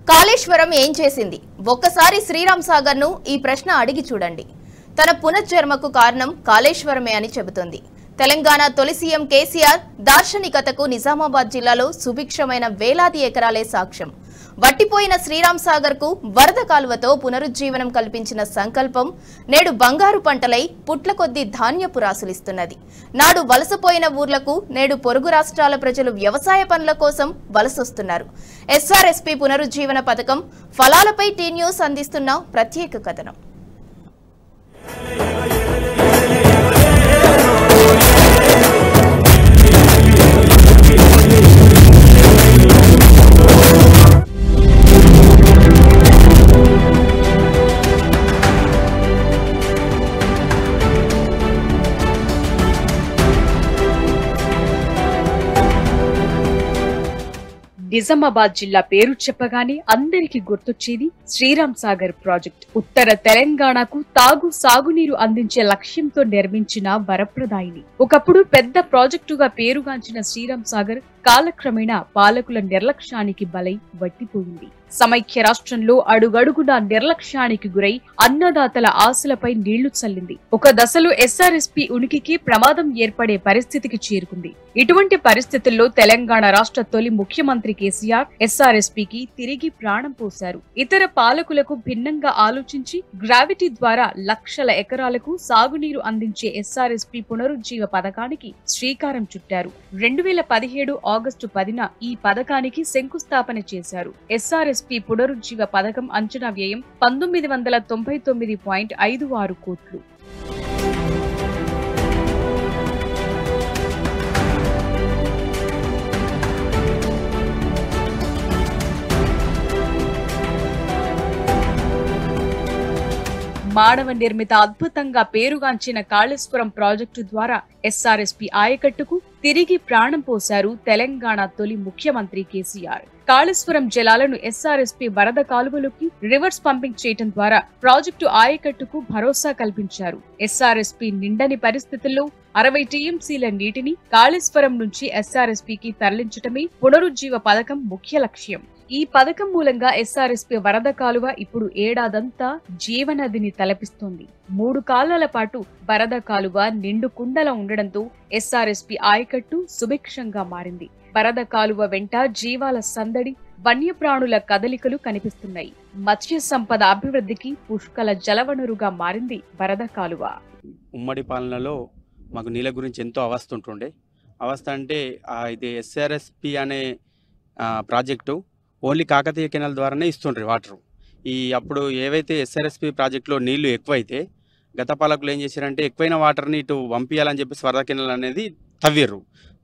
కాళేశ్వరం ఏం చేసింది? ఒక్కసారి శ్రీరామ్ సాగర్ ను ఈ ప్రశ్న అడిగి చూడండి. తన పునర్జన్మకు కారణం కాళేశ్వరమే అని చెబుతోంది. తెలంగాణ తొలి సీఎం కేసీఆర్ దార్శనికతకు నిజామాబాద్ జిల్లాలో సుభిక్షమైన వేలాది ఎకరాలే సాక్ష్యం. వట్టిపోయిన శ్రీరామ్ సాగర్ కు వరద కాలువతో పునరుజ్జీవనం కల్పించిన సంకల్పం నేడు బంగారు పంటలై పుట్ల కొద్దీ ధాన్యపు రాసులిస్తున్నది. నాడు వలసపోయిన ఊర్లకు నేడు పొరుగు రాష్ట్రాల ప్రజలు వ్యవసాయ పనుల కోసం వలసొస్తున్నారు. ఎస్ఆర్ఎస్పీ పునరుజ్జీవన పథకం ఫలాలపై టీ న్యూస్ అందిస్తున్న ప్రత్యేక కథనం. నిజామాబాద్ జిల్లా పేరు చెప్పగానే అందరికీ గుర్తొచ్చేది శ్రీరామ్ సాగర్ ప్రాజెక్ట్. ఉత్తర తెలంగాణకు సాగునీరు అందించే లక్ష్యంతో నిర్మించిన వరప్రదాయిని. ఒకప్పుడు పెద్ద ప్రాజెక్టుగా పేరుగాంచిన శ్రీరామ్ సాగర్ కాలక్రమేణా పాలకుల నిర్లక్ష్యానికి బలై వట్టిపోయింది. సమైక్య రాష్ట్రంలో అడుగడుగునా నిర్లక్ష్యానికి గురై అన్నదాతల ఆశలపై నీళ్లు చల్లింది. ఒక దశలో ఎస్ఆర్ఎస్పీ ఉనికికి ప్రమాదం ఏర్పడే పరిస్థితికి చేరుకుంది. ఇటువంటి పరిస్థితుల్లో తెలంగాణ రాష్ట్ర తొలి ముఖ్యమంత్రి కేసీఆర్ ఎస్ఆర్ఎస్పీకి తిరిగి ప్రాణం పోశారు. ఇతర పాలకులకు భిన్నంగా ఆలోచించి గ్రావిటీ ద్వారా లక్షల ఎకరాలకు సాగునీరు అందించే ఎస్ఆర్ఎస్పీ పునరుజ్జీవ పథకానికి శ్రీకారం చుట్టారు. 2017 ఆగస్టు 10న ఈ పథకానికి శంకుస్థాపన చేశారు. ఎస్ఆర్ఎస్పీ పునరుజ్జీవ పథకం అంచనా వ్యయం 1999.56 కోట్లు. మానవ నిర్మిత అద్భుతంగా పేరుగాంచిన కాళేశ్వరం ప్రాజెక్టు ద్వారా ఎస్ఆర్ఎస్పీ ఆయకట్టుకు తిరిగి ప్రాణం పోశారు తెలంగాణ తొలి ముఖ్యమంత్రి కేసీఆర్. కాళేశ్వరం జలాలను ఎస్ఆర్ఎస్పీ వరద కాలువలోకి రివర్స్ పంపింగ్ చేయడం ద్వారా ప్రాజెక్టు ఆయకట్టుకు భరోసా కల్పించారు. ఎస్ఆర్ఎస్పీ నిండని పరిస్థితుల్లో 60 టీఎంసీల నీటిని కాళేశ్వరం నుంచి ఎస్ఆర్ఎస్పీకి తరలించటమే పునరుజ్జీవ పథకం ముఖ్య లక్ష్యం. ఈ పథకం మూలంగా ఎస్ఆర్ఎస్పీ వరద కాలువ ఇప్పుడు ఏడాదంతా జీవనదిని తలపిస్తోంది. 3 కాలాల పాటు వరద కాలువ నిండు కుండల ఉండడంతో ఎస్ఆర్ఎస్పీ ఆయకట్టు సుభిక్షంగా మారింది. వరద కాలువ వెంట జీవాల సందడి, వన్యప్రాణుల కదలికలు కనిపిస్తున్నాయి. మత్స్య సంపద అభివృద్ధికి పుష్కల జలవనరుగా మారింది వరద కాలువ. ఉమ్మడి పాలనలో మాకు నీళ్ళ గురించి ఎంతో అవస్థ ఉంటుండే. అవస్థ అంటే ఇది ఎస్ఆర్ఎస్పీ అనే ప్రాజెక్టు ఓన్లీ కాకతీయ కెనాల్ ద్వారానే ఇస్తుండ్రు వాటరు. అప్పుడు ఏవైతే ఎస్ఆర్ఎస్పీ ప్రాజెక్టులో నీళ్లు ఎక్కువైతే గత పాలకులు ఏం చేశారంటే ఎక్కువైన వాటర్ని ఇటు పంపించాలని చెప్పేసి వరద కెనాల్ అనేది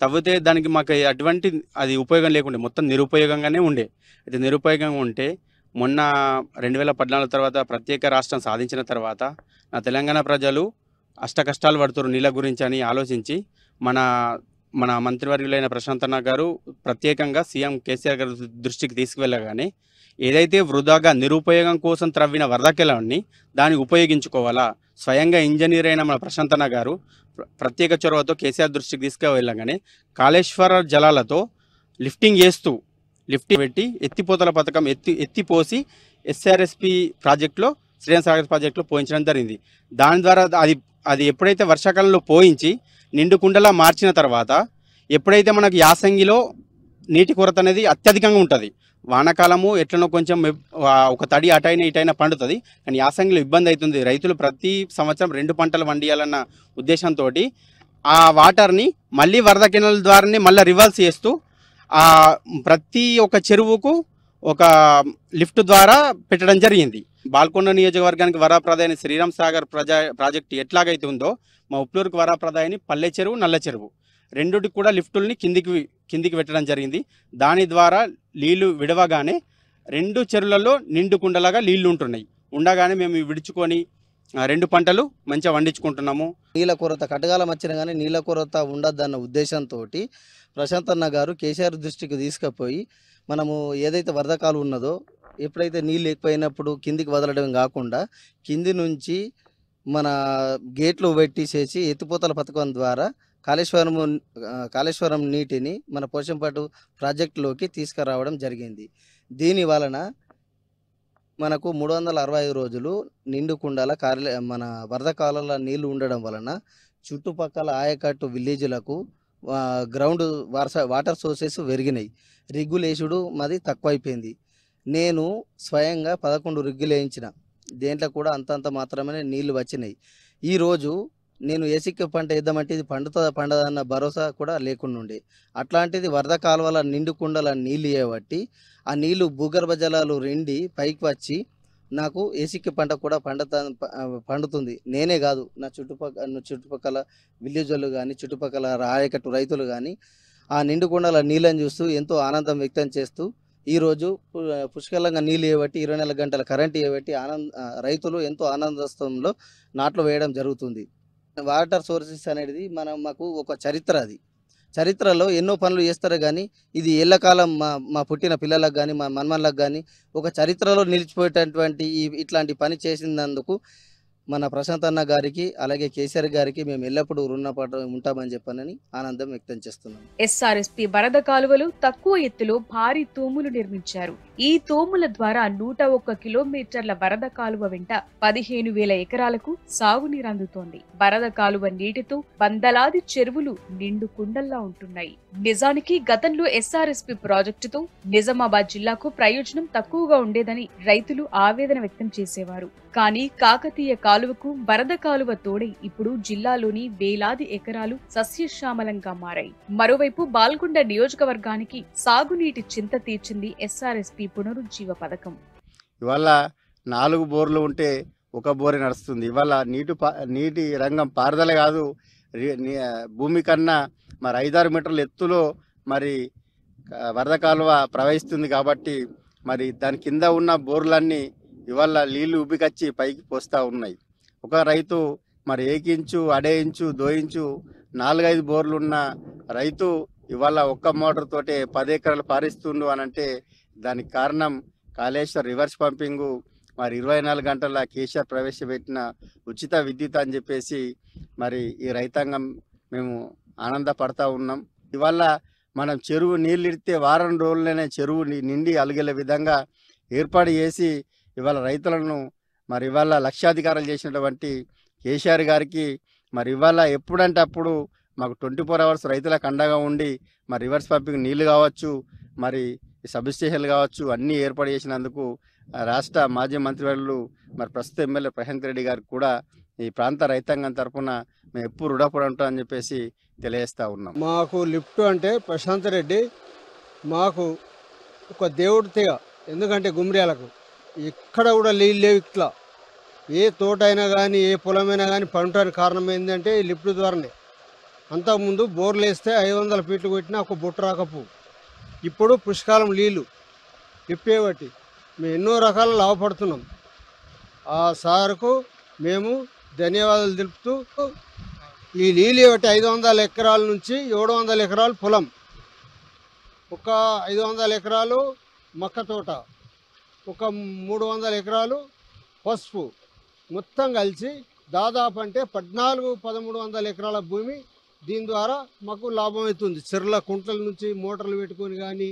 తవ్వితే దానికి మాకు అటువంటి అది ఉపయోగం లేకుండే, మొత్తం నిరుపయోగంగానే ఉండే. అయితే నిరుపయోగంగా ఉంటే మొన్న 2014 తర్వాత ప్రత్యేక రాష్ట్రం సాధించిన తర్వాత నా తెలంగాణ ప్రజలు అష్టకష్టాలు పడుతున్నారు నీళ్ళ గురించి అని ఆలోచించి మన మంత్రివర్యులైన ప్రశాంత్ అన్న గారు ప్రత్యేకంగా సీఎం కేసీఆర్ గారి దృష్టికి తీసుకువెళ్ళగానే ఏదైతే వృధాగా నిరుపయోగం కోసం త్రవ్విన వరదకెలాన్ని దాన్ని ఉపయోగించుకోవాలా, స్వయంగా ఇంజనీర్ అయిన మన ప్రశాంత్ అన్న గారు ప్రత్యేక చొరవతో కేసీఆర్ దృష్టికి తీసుకువెళ్ళగానే కాళేశ్వర జలాలతో లిఫ్టింగ్ పెట్టి ఎత్తిపోతల పథకం ఎత్తిపోసి ఎస్ఆర్ఎస్పీ ప్రాజెక్టులో శ్రీరామ్ సాగర్ ప్రాజెక్టులో పోయించడం జరిగింది. దాని ద్వారా అది ఎప్పుడైతే వర్షాకాలంలో పోయించి నిండు కుండలా మార్చిన తర్వాత ఎప్పుడైతే మనకు యాసంగిలో నీటి కొరత అనేది అత్యధికంగా ఉంటుంది. వానాకాలము ఎట్లనో కొంచెం ఒక తడి అటైనా ఇటైనా పండుతుంది, కానీ యాసంగిలో ఇబ్బంది అవుతుంది. రైతులు ప్రతి సంవత్సరం 2 పంటలు వండియాలన్న ఉద్దేశంతో ఆ వాటర్ని మళ్ళీ వరద కెనాల్ ద్వారానే మళ్ళీ రివర్స్ చేస్తూ ప్రతి ఒక్క చెరువుకు ఒక లిఫ్ట్ ద్వారా పెట్టడం జరిగింది. బాల్కొండ నియోజకవర్గానికి వరప్రదాయని శ్రీరామ్ సాగర్ ప్రాజెక్టు ఎట్లాగైతే ఉందో మా ఉప్లూరుకు వరప్రదాయని పల్లె చెరువు, నల్ల చెరువు రెండుటికి కూడా లిఫ్టుల్ని కిందికి పెట్టడం జరిగింది. దాని ద్వారా నీళ్లు విడవగానే 2 చెరువులలో నిండు కుండలాగా నీళ్లు ఉండగానే మేము విడుచుకొని 2 పంటలు మంచిగా వండించుకుంటున్నాము. నీళ్ళ కొరత కటకాలం వచ్చినా కానీ నీళ్ళ కొరత ఉండద్దన్న ఉద్దేశంతో ప్రశాంత్ అన్న గారు కేసీఆర్ దృష్టికి తీసుకుపోయి మనము ఏదైతే వరద కాలువ ఉన్నదో ఎప్పుడైతే నీళ్ళు ఎక్కువైనప్పుడు కిందికి వదలడం కాకుండా కింది నుంచి మన గేట్లు పెట్టేసేసి ఎత్తిపోతల పథకం ద్వారా కాళేశ్వరం నీటిని మన పోషంపాటు ప్రాజెక్టులోకి తీసుకురావడం జరిగింది. దీని వలన మనకు 365 రోజులు నిండు కుండాల మన వరద కాలాల నీళ్లు ఉండడం వలన చుట్టుపక్కల ఆయకట్టు విలేజ్లకు గ్రౌండ్ వాటర్ సోర్సెస్ పెరిగినాయి. రిగ్గులేసుడు మాది తక్కువైపోయింది. నేను స్వయంగా 11 రిగ్గులు వేయించిన. దేంట్లో కూడా అంతంత మాత్రమే నీళ్లు వచ్చినాయి. ఈరోజు నేను ఏసిక్క పంట వేద్దామంటే ఇది పండదన్న భరోసా కూడా లేకుండా ఉండే. అట్లాంటిది వరద కాలువల నిండు కుండల నీళ్ళు వేయబట్టి ఆ నీళ్లు భూగర్భ జలాలు రెండి పైకి వచ్చి నాకు ఏసిక్క పంట కూడా పండుతుంది. నేనే కాదు, నా చుట్టుపక్కల విలేజ్లు కానీ చుట్టుపక్కల ఆయకట్టు రైతులు కానీ ఆ నిండు కుండల నీళ్ళని చూస్తూ ఎంతో ఆనందం వ్యక్తం చేస్తూ ఈరోజు పుష్కలంగా నీళ్ళు వేయబట్టి 24 గంటల కరెంట్ వేయబట్టి రైతులు ఎంతో ఆనందోత్సవంలో నాట్లు వేయడం జరుగుతుంది. వాటర్ సోర్సెస్ అనేది మాకు ఒక చరిత్ర. అది చరిత్రలో ఎన్నో పనులు చేస్తారు కానీ ఇది ఎల్లకాలం మా పుట్టిన పిల్లలకు కానీ మా మన్మన్లకు కానీ ఒక చరిత్రలో నిలిచిపోయేటటువంటి ఇట్లాంటి పని చేసినందుకు మన ప్రశాంత్ అన్న గారికి అలాగే కేసీఆర్ గారికి మేము ఎల్లప్పుడూ రుణపడి ఉంటామని చెప్పనని ఆనందం వ్యక్తం చేస్తున్నాం. ఎస్ఆర్ఎస్పీ వరద కాలువలు తక్కువ ఎత్తులో భారీ తూములు నిర్మించారు. ఈ తూముల ద్వారా 101 కిలోమీటర్ల వరద కాలువ వెంట 15,000 ఎకరాలకు సాగునీరు అందుతోంది. వరద కాలువ నీటితో వందలాది చెరువులు నిండు కుండల్లా ఉంటున్నాయి. నిజానికి గతంలో ఎస్ఆర్ఎస్పీ ప్రాజెక్టుతో నిజామాబాద్ జిల్లాకు ప్రయోజనం తక్కువగా ఉండేదని రైతులు ఆవేదన వ్యక్తం చేసేవారు. కానీ కాకతీయ కాలువకు వరద కాలువ తోడై ఇప్పుడు జిల్లాలోని వేలాది ఎకరాలు సస్యశ్యామలంగా మారాయి. మరోవైపు బాల్కొండ నియోజకవర్గానికి సాగునీటి చింత తీర్చింది ఎస్ఆర్ఎస్పీ పునరుజ్జీవ పథకం. ఇవాళ 4 బోర్లు ఉంటే ఒక బోరే నడుస్తుంది. ఇవాళ నీటి రంగం పారుదల కాదు, భూమి కన్నా మరి 5-6 మీటర్ల ఎత్తులో మరి వరద కాలువ ప్రవహిస్తుంది. కాబట్టి మరి దాని కింద ఉన్న బోర్లన్నీ ఇవాళ నీళ్లు ఉబ్బికచ్చి పైకి పోస్తూ ఉన్నాయి. ఒక రైతు మరి 1 ఇంచు, 1.5 ఇంచు, 2 ఇంచు 4-5 బోర్లు ఉన్న రైతు ఇవాళ ఒక్క మోటార్ తోటే 10 ఎకరాలు పారిస్తుండు అని అంటే దానికి కారణం కాళేశ్వర్ రివర్స్ పంపింగు, మరి 24 గంటల కేసీఆర్ ప్రవేశపెట్టిన ఉచిత విద్యుత్ అని చెప్పేసి మరి ఈ రైతాంగం మేము ఆనందపడతా ఉన్నాం. ఇవాళ మనం చెరువు నీళ్ళు ఇడితే వారం రోజుల్లోనే చెరువు నిండి అలిగేల విధంగా ఏర్పాటు చేసి ఇవాళ రైతులను మరి ఇవాళ లక్షాధికారులు చేసినటువంటి కేసీఆర్ గారికి మరి ఇవాళ ఎప్పుడంటే అప్పుడు మాకు 24 అవర్స్ రైతులకు అండగా ఉండి మరి రివర్స్ పంపింగ్ నీళ్లు కావచ్చు, మరి సబ్ స్టేషన్లు కావచ్చు అన్నీ ఏర్పాటు చేసినందుకు రాష్ట్ర మాజీ మంత్రివర్యులు మరి ప్రస్తుత ఎమ్మెల్యే ప్రశాంత్ రెడ్డి గారికి కూడా ఈ ప్రాంత రైతాంగం తరఫున మేము ఎప్పుడు రుణపడి ఉంటామని చెప్పేసి తెలియజేస్తూ ఉన్నాం. మాకు లిఫ్ట్ అంటే ప్రశాంత్ రెడ్డి మాకు ఒక దేవుడి తెగ. ఎందుకంటే గుమ్రియాలకు ఎక్కడ కూడా నీళ్ళు లేవు. ఇట్లా ఏ తోట అయినా కానీ ఏ పొలమైనా కానీ పండటానికి కారణం ఏంటంటే ఈ లిఫ్ట్ ద్వారానే. అంతకుముందు బోర్లు వేస్తే 500 ఫీట్లు కొట్టినా ఒక బొట్టు రాకపో. ఇప్పుడు పుష్కలం నీళ్ళు లిఫ్ట్ చేయబట్టి మేము ఎన్నో రకాల లాభపడుతున్నాం. ఆ సార్కు మేము ధన్యవాదాలు తెలుపుతూ ఈ నీళ్ళు బట్టి 500 ఎకరాల నుంచి 700 ఎకరాలు పొలం, ఒక 500 ఎకరాలు మక్క తోట, ఒక 300 ఎకరాలు పసుపు, మొత్తం కలిసి దాదాపు అంటే 1400-1300 ఎకరాల భూమి దీని ద్వారా మాకు లాభం అవుతుంది. చెర్ల కుంటల నుంచి మోటార్లు పెట్టుకొని కానీ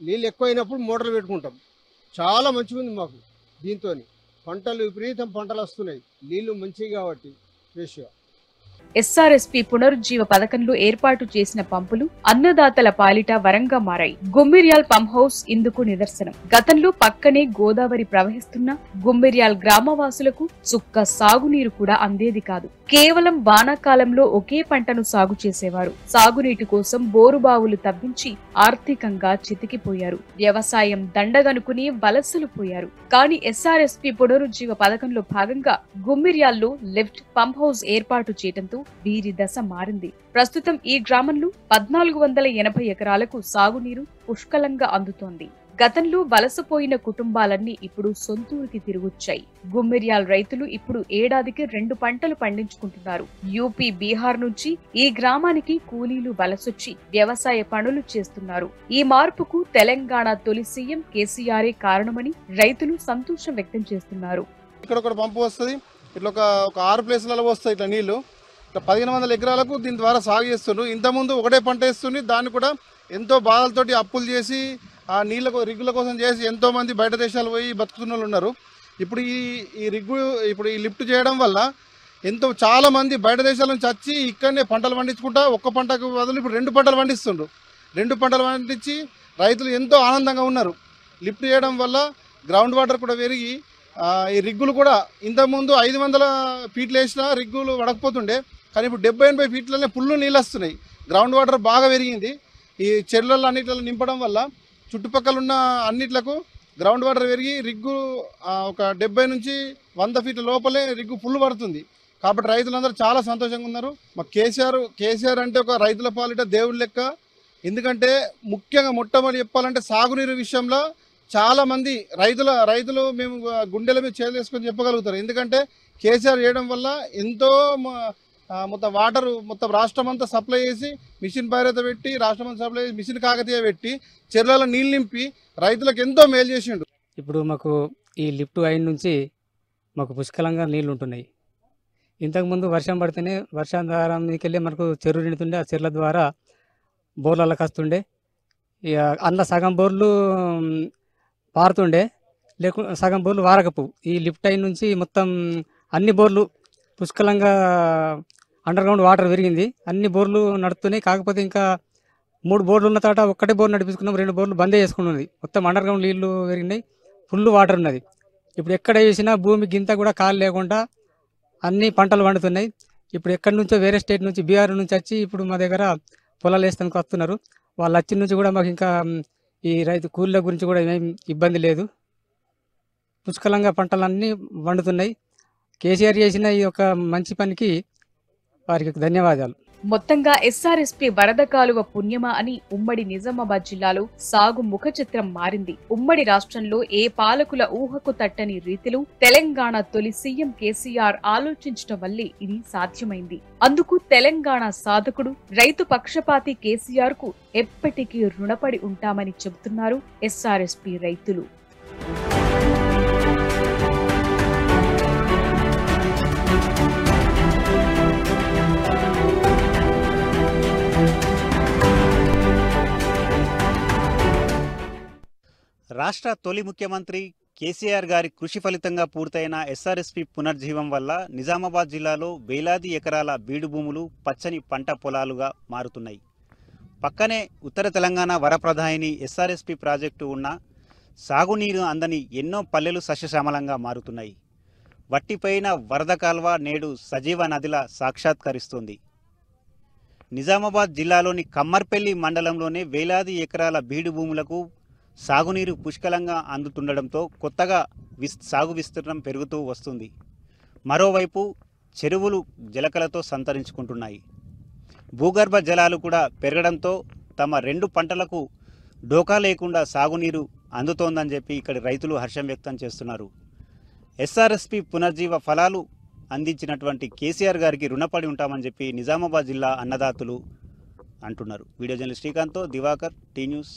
నీళ్ళు ఎక్కువైనప్పుడు మోటార్లు పెట్టుకుంటాం. చాలా మంచిగా ఉంది మాకు. దీంతో పంటలు విపరీతం పంటలు వస్తున్నాయి, నీళ్లు మంచివి కాబట్టి రేషియో. ఎస్ఆర్ఎస్పీ పునరుజ్జీవ పథకంలో ఏర్పాటు చేసిన పంపులు అన్నదాతల పాలిట వరంగా మారాయి. గుమ్మిర్యాల్ పంప్ హౌస్ ఇందుకు నిదర్శనం. గతంలో పక్కనే గోదావరి ప్రవహిస్తున్న గుమ్మిర్యాల్ గ్రామవాసులకు చుక్క సాగునీరు కూడా అందేది కాదు. కేవలం వానాకాలంలో ఒకే పంటను సాగు చేసేవారు. సాగునీటి కోసం బోరుబావులు తవ్వించి ఆర్థికంగా చితికిపోయారు. వ్యవసాయం దండగనుకుని వలసలు పోయారు. కానీ ఎస్ఆర్ఎస్పీ పునరుజ్జీవ పథకంలో భాగంగా గుమ్మిర్యాల్లో లిఫ్ట్ పంప్ హౌస్ ఏర్పాటు చేయడంతో వీరి దశ మారింది. ప్రస్తుతం ఈ గ్రామంలో 1480 ఎకరాలకు సాగునీరు పుష్కలంగా అందుతోంది. గతంలో వలసపోయిన కుటుంబాలన్నీ ఇప్పుడు సొంతూరికి తిరిగొచ్చాయి. గుమ్మిర్యాల్ రైతులు ఇప్పుడు ఏడాదికి 2 పంటలు పండించుకుంటున్నారు. యూపీ, బీహార్ నుంచి ఈ గ్రామానికి కూలీలు వలసొచ్చి వ్యవసాయ పనులు చేస్తున్నారు. ఈ మార్పుకు తెలంగాణ తొలి సీఎం కేసీఆర్ కారణమని రైతులు సంతోషం వ్యక్తం చేస్తున్నారు. ఇక్కడ ఒక పంపు వస్తుంది, ఇట్లా ఒక 6 ప్లేసులలో వస్తాయి ఇట్లా నీళ్లు. ఇట్లా 1500 ఎకరాలకు దీని ద్వారా సాగు చేస్తున్నారు. ఇంతకుముందు ఒకటే పంట వేస్తుంది, దాన్ని కూడా ఎంతో బాధలతోటి అప్పులు చేసి ఆ రిగ్గుల కోసం చేసి ఎంతోమంది బయట దేశాలు పోయి బతుకుతున్న వాళ్ళు ఉన్నారు. ఇప్పుడు ఈ లిఫ్ట్ చేయడం వల్ల చాలా మంది బయట దేశాల నుంచి వచ్చి ఇక్కడనే పంటలు పండించుకుంటా ఒక్క పంటకు బదులు ఇప్పుడు 2 పంటలు పండిస్తుండ్రు. 2 పంటలు పండించి రైతులు ఎంతో ఆనందంగా ఉన్నారు. లిఫ్ట్ చేయడం వల్ల గ్రౌండ్ వాటర్ కూడా పెరిగి ఈ రిగ్గులు కూడా ఇంతకుముందు 500 ఫీట్లు వేసినా రిగ్గులు వడకపోతుండే, కానీ ఇప్పుడు 70-80 ఫీట్లనే పుల్లు నీళ్ళు వస్తున్నాయి. గ్రౌండ్ వాటర్ బాగా పెరిగింది. ఈ చెర్లలో అన్నిట్లలో నింపడం వల్ల చుట్టుపక్కల ఉన్న అన్నిట్లకు గ్రౌండ్ వాటర్ పెరిగి రిగ్గు ఒక 70 నుంచి 100 ఫీట్ల లోపలే రిగ్గు ఫుల్ పడుతుంది. కాబట్టి రైతులందరూ చాలా సంతోషంగా ఉన్నారు. మా కేసీఆర్ అంటే ఒక రైతుల పాలిట దేవుడి లెక్క. ఎందుకంటే ముఖ్యంగా మొట్టమొదటి చెప్పాలంటే సాగునీరు విషయంలో చాలా మంది రైతులు మేము గుండెల మీద చేసుకొని చెప్పగలుగుతారు. ఎందుకంటే కేసీఆర్ చేయడం వల్ల ఎంతో మొత్తం వాటర్ మొత్తం రాష్ట్రం అంతా సప్లై చేసి మిషన్ భగీరథ పెట్టి రాష్ట్రం అంతా సప్లై చేసి మిషన్ కాకతీయ పెట్టి చెర్లలో నీళ్ళు నింపి రైతులకు ఎంతో మేలు చేసిండు. ఇప్పుడు మాకు ఈ లిఫ్ట్ అయిన నుంచి మాకు పుష్కలంగా నీళ్లు ఉంటున్నాయి. ఇంతకుముందు వర్షం పడితేనే వర్షాధారం మీకెళ్ళి మనకు చెరువు నిండుతుండే, ఆ చెర్ల ద్వారా బోర్లకి వస్తుండే. ఇక అందులో సగం బోర్లు పారుతుండే, సగం బోర్లు వారకపు. ఈ లిఫ్ట్ అయిన నుంచి మొత్తం అన్ని బోర్లు పుష్కలంగా అండర్ గ్రౌండ్ వాటర్ పెరిగింది. అన్ని బోర్లు నడుస్తున్నాయి. కాకపోతే ఇంకా 3 బోర్లు ఉన్న తాట ఒక్కటే బోర్ నడిపించుకున్నాం, 2 బోర్లు బందే చేసుకున్నది. మొత్తం అండర్ గ్రౌండ్ నీళ్లు పెరిగినాయి, ఫుల్ వాటర్ ఉన్నది. ఇప్పుడు ఎక్కడ వేసినా భూమి గింత కూడా కాలు లేకుండా అన్ని పంటలు పండుతున్నాయి. ఇప్పుడు ఎక్కడి నుంచో వేరే స్టేట్ నుంచి బీహార్ నుంచి వచ్చి ఇప్పుడు మా దగ్గర పొలాలు వేస్తానికి వస్తున్నారు. వాళ్ళు వచ్చిన నుంచి కూడా మాకు ఇంకా ఈ రైతు కూలీల గురించి కూడా ఏం ఇబ్బంది లేదు. పుష్కలంగా పంటలన్నీ పండుతున్నాయి. కేసీఆర్ చేసిన ఈ యొక్క మంచి పనికి వారికి ధన్యవాదాలు. మొత్తంగా ఎస్ఆర్ఎస్పీ వరద కాలువ పుణ్యమా అని ఉమ్మడి నిజామాబాద్ జిల్లాలో సాగు ముఖ చిత్రం మారింది. ఉమ్మడి రాష్ట్రంలో ఏ పాలకుల ఊహకు తట్టని రీతిలో తెలంగాణ తొలి సీఎం కేసీఆర్ ఆలోచించడం వల్లే ఇది సాధ్యమైంది. అందుకు తెలంగాణ సాధకుడు రైతు పక్షపాతి కేసీఆర్ కు ఎప్పటికీ రుణపడి ఉంటామని చెబుతున్నారు ఎస్ఆర్ఎస్పీ రైతులు. రాష్ట్ర తొలి ముఖ్యమంత్రి కేసీఆర్ గారి కృషి ఫలితంగా పూర్తయిన ఎస్ఆర్ఎస్పీ పునర్జీవం వల్ల నిజామాబాద్ జిల్లాలో వేలాది ఎకరాల బీడు భూములు పచ్చని పంట పొలాలుగా మారుతున్నాయి. పక్కనే ఉత్తర తెలంగాణ వరప్రదాయిని ఎస్ఆర్ఎస్పీ ప్రాజెక్టు ఉన్న సాగునీరు అందని ఎన్నో పల్లెలు సస్యశ్యామలంగా మారుతున్నాయి. వట్టిపోయిన వరద కాల్వ నేడు సజీవ నదిలా సాక్షాత్కరిస్తుంది. నిజామాబాద్ జిల్లాలోని కమ్మర్పల్లి మండలంలోనే వేలాది ఎకరాల బీడు భూములకు సాగునీరు పుష్కలంగా అందుతుండడంతో కొత్తగా సాగు విస్తీర్ణం పెరుగుతూ వస్తుంది. మరోవైపు చెరువులు జలకలతో సంతరించుకుంటున్నాయి. భూగర్భ జలాలు కూడా పెరగడంతో తమ 2 పంటలకు డోకా లేకుండా సాగునీరు అందుతోందని చెప్పి ఇక్కడి రైతులు హర్షం వ్యక్తం చేస్తున్నారు. ఎస్ఆర్ఎస్పీ పునర్జీవ ఫలాలు అందించినటువంటి కేసీఆర్ గారికి రుణపడి ఉంటామని చెప్పి నిజామాబాద్ జిల్లా అన్నదాతలు అంటున్నారు. వీడియో జర్నలిస్ట్ శ్రీకాంత్తో దివాకర్, టీ న్యూస్.